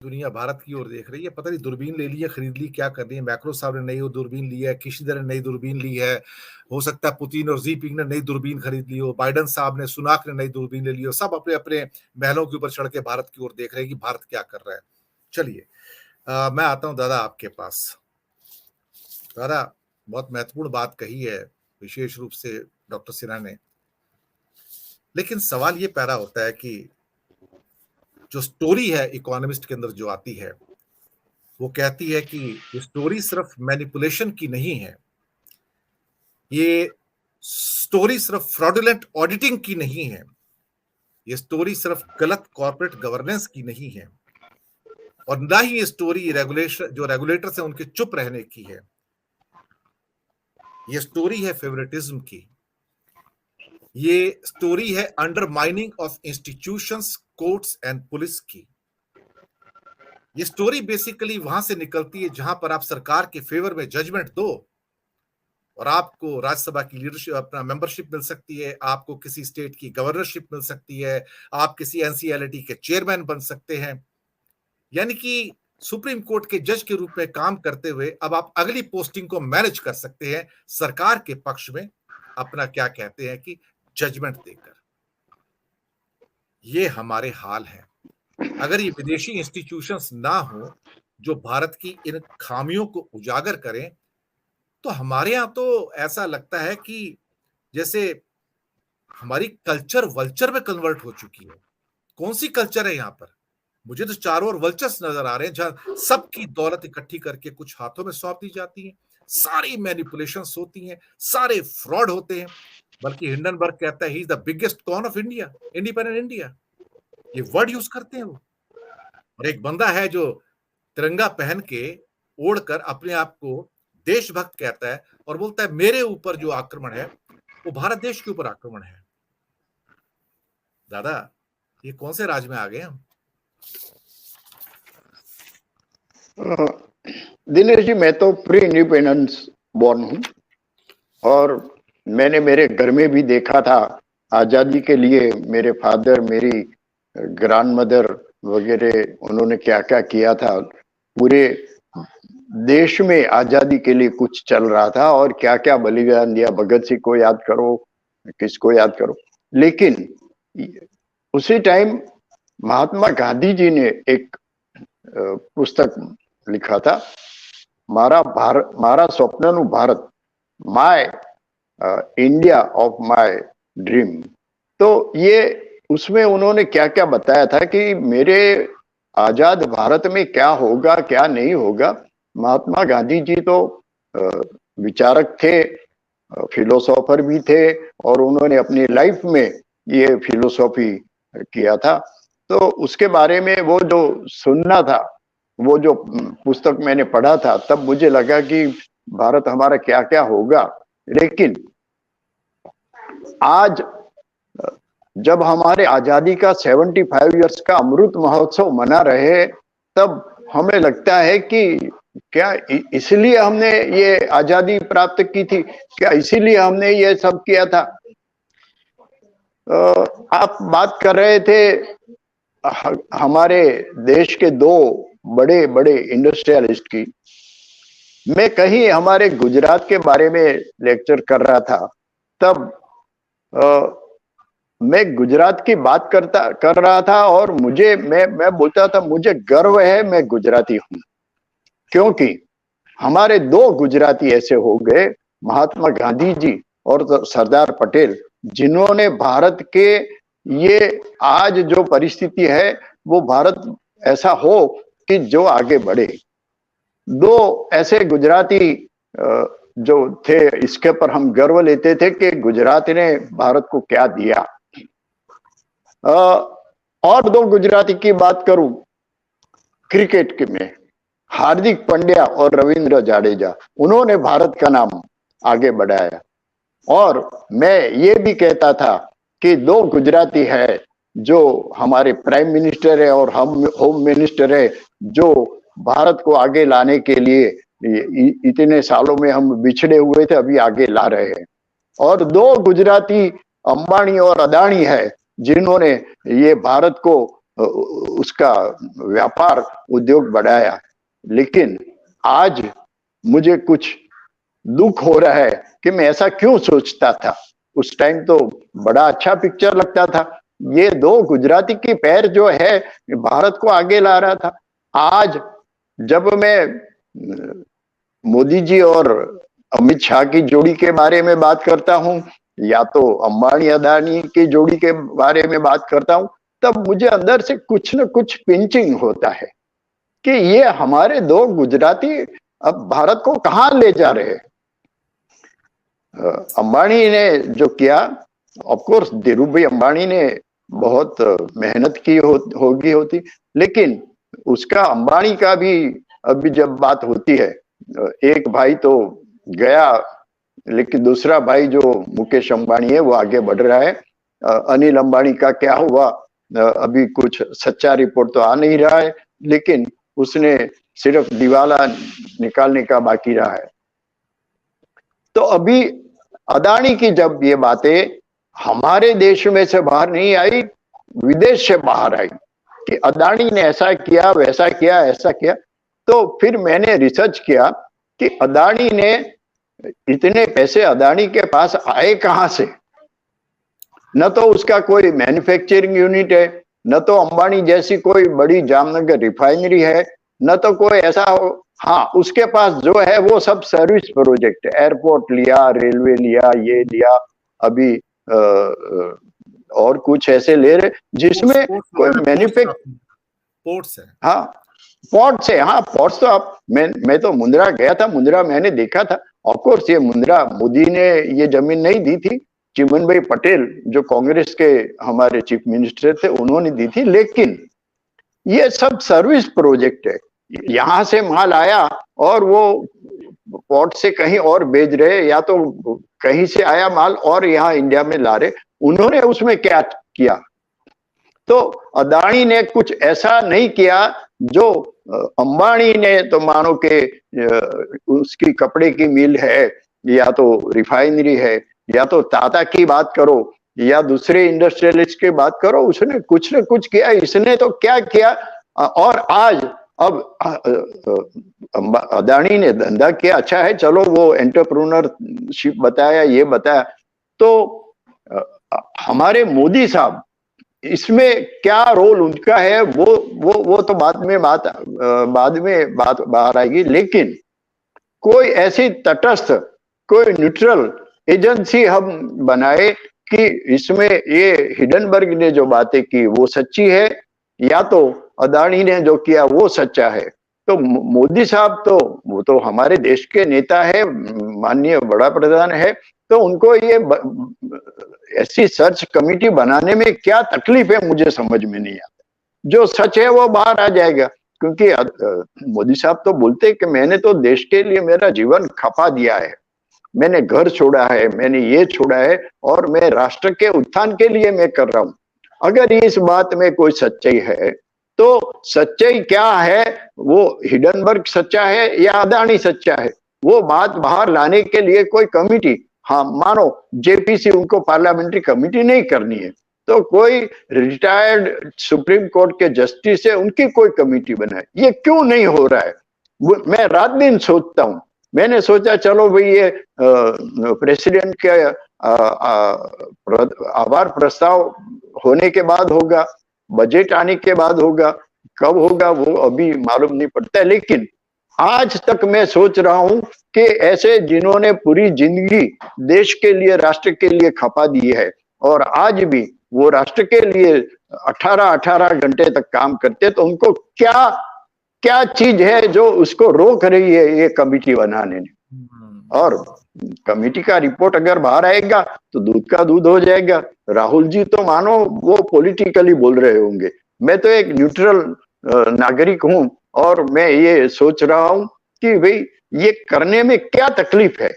दुनिया भारत की ओर देख रही है। पता नहीं दूरबीन ले ली है, खरीद ली, क्या कर रही है। मैक्रो साहब ने नई दूरबीन ली है, किशिदा ने नई दूरबीन ली है, हो सकता है पुतिन और जीपिंग ने नई दूरबीन खरीद ली हो, बाइडन साहब ने, सुनाक ने नई दूरबीन ले ली हो। सब अपने अपने महलों के ऊपर चढ़ के भारत की ओर देख रहे हैं कि भारत क्या कर रहा है। चलिए, मैं आता हूं दादा आपके पास। दादा, बहुत महत्वपूर्ण बात कही है, विशेष रूप से डॉक्टर सिन्हा ने। लेकिन सवाल ये पैदा होता है कि जो स्टोरी है इकोनॉमिस्ट के अंदर जो आती है, वो कहती है कि ये स्टोरी सिर्फ मैनिपुलेशन की नहीं है, ये स्टोरी सिर्फ फ्रॉडुलेंट ऑडिटिंग की नहीं है, ये स्टोरी सिर्फ गलत कॉर्पोरेट गवर्नेंस की नहीं है, और ना ही ये स्टोरी रेगुलेटर्स हैं उनके चुप रहने की है। ये स्टोरी है फेवरेटिज्म की, ये स्टोरी है undermining of institutions, courts and police की। ये स्टोरी बेसिकली वहां से निकलती है जहां पर आप सरकार के फेवर में जजमेंट दो और आपको राज्यसभा की लीडरशिप, अपना मेंबरशिप मिल सकती है, आपको किसी स्टेट की गवर्नरशिप मिल सकती है, आप किसी एनसीएलटी के चेयरमैन बन सकते हैं। यानी कि सुप्रीम कोर्ट के जज के रूप में काम करते हुए अब आप अगली पोस्टिंग को मैनेज कर सकते हैं सरकार के पक्ष में, अपना क्या कहते हैं कि जजमेंट देकर। ये हमारे हाल है। अगर ये विदेशी इंस्टीट्यूशंस ना हो जो भारत की इन खामियों को उजागर करें, तो हमारे यहां तो ऐसा लगता है कि जैसे हमारी कल्चर वल्चर में कन्वर्ट हो चुकी है। कौन सी कल्चर है यहाँ पर? मुझे तो चारों ओर वल्चर्स नजर आ रहे हैं जहां सबकी दौलत इकट्ठी करके कुछ हाथों में सौंप दी जाती है, सारी मैनिपुलेशंस होती हैं, सारे फ्रॉड होते हैं। बल्कि हिंडनबर्ग कहता है he is the biggest con of India, independent India, ये वर्ड यूज करते हैं वो। और एक बंदा है जो तिरंगा पहन के ओढ़कर अपने आप को देशभक्त कहता है और बोलता है मेरे ऊपर जो आक्रमण है वो भारत देश के ऊपर आक्रमण है। दादा, ये कौन से राज में आ गए हम? दिनेश जी, मैं तो प्री इंडिपेंडेंस बॉर्न हूँ और मैंने मेरे घर में भी देखा था आजादी के लिए मेरे फादर, मेरी ग्रैंडमदर वगैरह उन्होंने क्या क्या किया था। पूरे देश में आजादी के लिए कुछ चल रहा था और क्या क्या बलिदान दिया। भगत सिंह को याद करो, किसको याद करो। लेकिन उसी टाइम महात्मा गांधी जी ने एक पुस्तक लिखा था, मारा स्वप्ननु Bharat, my India of my dream. तो ये उसमें उन्होंने क्या क्या बताया था कि मेरे आजाद भारत में क्या होगा क्या नहीं होगा। महात्मा गांधी जी तो विचारक थे, फिलोसोफर भी थे और उन्होंने अपनी लाइफ में ये फिलोसॉफी किया था। तो उसके बारे में वो जो सुनना था, वो जो पुस्तक मैंने पढ़ा था, तब मुझे लगा कि भारत हमारा क्या क्या होगा। लेकिन आज जब हमारे आजादी का 75 इयर्स का अमृत महोत्सव मना रहे, तब हमें लगता है कि क्या इसलिए हमने ये आजादी प्राप्त की थी? क्या इसीलिए हमने ये सब किया था? आप बात कर रहे थे हमारे देश के दो बड़े बड़े इंडस्ट्रियलिस्ट की। मैं कहीं हमारे गुजरात के बारे में लेक्चर कर रहा था, तब मैं गुजरात की बात कर रहा था और मैं बोलता था मुझे गर्व है मैं गुजराती हूं, क्योंकि हमारे दो गुजराती ऐसे हो गए, महात्मा गांधी जी और सरदार पटेल, जिन्होंने भारत के ये आज जो परिस्थिति है वो भारत ऐसा हो कि जो आगे बढ़े। दो ऐसे गुजराती जो थे, इसके पर हम गर्व लेते थे कि गुजरात ने भारत को क्या दिया। और दो गुजराती की बात करूं क्रिकेट के में, हार्दिक पांड्या और रविंद्र जाडेजा, उन्होंने भारत का नाम आगे बढ़ाया। और मैं ये भी कहता था कि दो गुजराती है जो हमारे प्राइम मिनिस्टर है और हम होम मिनिस्टर है, जो भारत को आगे लाने के लिए इतने सालों में हम बिछड़े हुए थे, अभी आगे ला रहे हैं। और दो गुजराती अंबानी और अदानी है जिन्होंने ये भारत को उसका व्यापार उद्योग बढ़ाया। लेकिन आज मुझे कुछ दुख हो रहा है कि मैं ऐसा क्यों सोचता था। उस टाइम तो बड़ा अच्छा पिक्चर लगता था, ये दो गुजराती की पैर जो है भारत को आगे ला रहा था। आज जब मैं मोदी जी और अमित शाह की जोड़ी के बारे में बात करता हूं, या तो अंबानी अदानी की जोड़ी के बारे में बात करता हूं, तब मुझे अंदर से कुछ न कुछ पिंचिंग होता है कि ये हमारे दो गुजराती अब भारत को कहां ले जा रहे हैं। अंबानी ने जो किया, ऑफ कोर्स धीरू भाई अंबानी ने बहुत मेहनत की होगी होती, लेकिन उसका अंबानी का भी अभी जब बात होती है, एक भाई तो गया लेकिन दूसरा भाई जो मुकेश अंबानी है वो आगे बढ़ रहा है। अनिल अंबानी का क्या हुआ अभी कुछ सच्चा रिपोर्ट तो आ नहीं रहा है, लेकिन उसने सिर्फ दिवाला निकालने का बाकी रहा है। तो अभी अदानी की जब ये बातें हमारे देश में से बाहर नहीं आई, विदेश से बाहर आई कि अदानी ने ऐसा किया, वैसा किया, ऐसा किया, तो फिर मैंने रिसर्च किया कि अदानी ने इतने पैसे अदानी के पास आए कहां से। न तो उसका कोई मैन्युफैक्चरिंग यूनिट है, न तो अंबानी जैसी कोई बड़ी जामनगर रिफाइनरी है, न तो कोई ऐसा हो। हाँ, उसके पास जो है वो सब सर्विस प्रोजेक्ट, एयरपोर्ट लिया, रेलवे लिया, ये लिया, अभी और कुछ ऐसे ले रहे जिसमें कोई मैन्युफैक्चर पोर्ट्स है। हाँ, पोर्ट्स है। हाँ, पोर्ट्स तो आप मैं तो मुंद्रा गया था, मुंद्रा मैंने देखा था। ऑफकोर्स ये मुंद्रा मोदी ने ये जमीन नहीं दी थी, चिमन भाई पटेल जो कांग्रेस के हमारे चीफ मिनिस्टर थे उन्होंने दी थी, लेकिन ये सब सर्विस प्रोजेक्ट है। यहां से माल आया और वो पोर्ट से कहीं और भेज रहे, या तो कहीं से आया माल और यहाँ इंडिया में ला रहे। उन्होंने उसमें क्या किया? तो अदानी ने कुछ ऐसा नहीं किया जो अंबानी ने, तो मानो के उसकी कपड़े की मिल है, या तो रिफाइनरी है, या तो टाटा की बात करो, या दूसरे इंडस्ट्रियलिस्ट की बात करो, उसने कुछ न कुछ किया। इसने तो क्या किया। और आज अब अदानी ने धंधा किया, अच्छा है, चलो वो एंटरप्रेन्योरशिप बताया, ये बताया, तो हमारे मोदी साहब इसमें क्या रोल उनका है वो तो बाद में बात बाहर आएगी। लेकिन कोई ऐसी तटस्थ, कोई न्यूट्रल एजेंसी हम बनाए कि इसमें ये हिडनबर्ग ने जो बातें की वो सच्ची है, या तो अदानी ने जो किया वो सच्चा है। तो मोदी साहब तो वो तो हमारे देश के नेता है, माननीय बड़ा प्रधान है, तो उनको ये ऐसी सर्च कमेटी बनाने में क्या तकलीफ है मुझे समझ में नहीं आता। जो सच है वो बाहर आ जाएगा, क्योंकि मोदी साहब तो बोलते हैं कि मैंने तो देश के लिए मेरा जीवन खपा दिया है, मैंने घर छोड़ा है, मैंने ये छोड़ा है, और मैं राष्ट्र के उत्थान के लिए मैं कर रहा हूं। अगर इस बात में कोई सच्चाई है तो सच्चाई क्या है? वो हिडनबर्ग सच्चा है या अदानी सच्चा है? वो बात बाहर लाने के लिए कोई कमिटी, हाँ मानो जेपीसी उनको पार्लियामेंट्री कमिटी नहीं करनी है, तो कोई रिटायर्ड सुप्रीम कोर्ट के जस्टिस है, उनकी कोई कमिटी बनाए। ये क्यों नहीं हो रहा है? मैं रात दिन सोचता हूं। मैंने सोचा चलो भाई ये प्रेसिडेंट के आभार प्रस्ताव होने के बाद होगा, बजट आने के बाद होगा, कब होगा वो अभी मालूम नहीं पड़ता। लेकिन आज तक मैं सोच रहा हूं कि ऐसे जिन्होंने पूरी जिंदगी देश के लिए, राष्ट्र के लिए खपा दी है, और आज भी वो राष्ट्र के लिए 18-18 घंटे तक काम करते, तो उनको क्या क्या चीज है जो उसको रोक रही है ये कमेटी बनाने ने? और कमेटी का रिपोर्ट अगर बाहर आएगा तो दूध का दूध हो जाएगा। राहुल जी तो मानो वो पॉलिटिकली बोल रहे होंगे, मैं तो एक न्यूट्रल नागरिक हूं, और मैं ये सोच रहा हूं कि भाई ये करने में क्या तकलीफ है।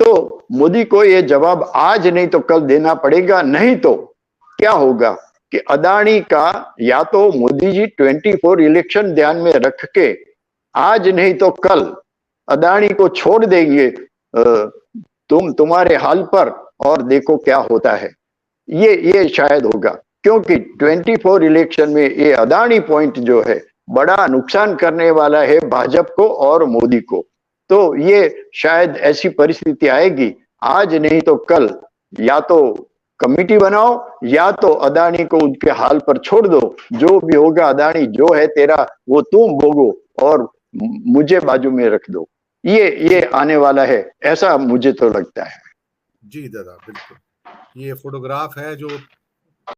तो मोदी को ये जवाब आज नहीं तो कल देना पड़ेगा, नहीं तो क्या होगा कि अदानी का, या तो मोदी जी 24 इलेक्शन ध्यान में रख के आज नहीं तो कल अदानी को छोड़ देंगे तुम्हारे हाल पर, और देखो क्या होता है। ये शायद होगा, क्योंकि 24 इलेक्शन में ये अदानी पॉइंट जो है बड़ा नुकसान करने वाला है भाजपा को और मोदी को। तो ये शायद ऐसी परिस्थिति आएगी, आज नहीं तो कल, या तो कमिटी बनाओ या तो अदानी को उनके हाल पर छोड़ दो। जो भी होगा, अदानी जो है तेरा वो तुम भोगो और मुझे बाजू में रख दो। ये आने वाला है, ऐसा मुझे तो लगता है। जी दादा, बिल्कुल। ये फोटोग्राफ है जो